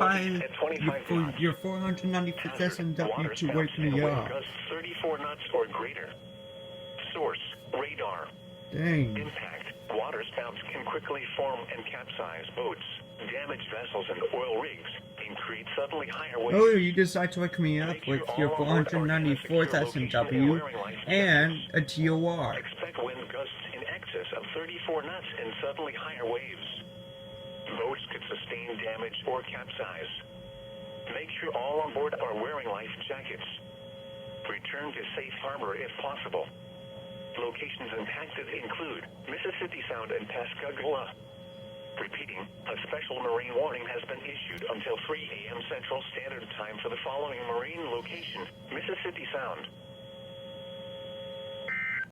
25, your 495th SMW to wake me up. 34 knots or greater. Source, radar. Dang. Impact, water spouts can quickly form and capsize boats, damage vessels and oil rigs, and create suddenly higher waves. Oh, you decide to wake me up with your 494th SMW and a TOR. Expect wind gusts in excess of 34 knots and suddenly higher waves. Boats could sustain damage or capsize. Make sure all on board are wearing life jackets. Return to safe harbor if possible. Locations impacted include Mississippi Sound and Pascagoula. Repeating, a special marine warning has been issued until 3 a.m. Central Standard Time for the following marine location: Mississippi Sound,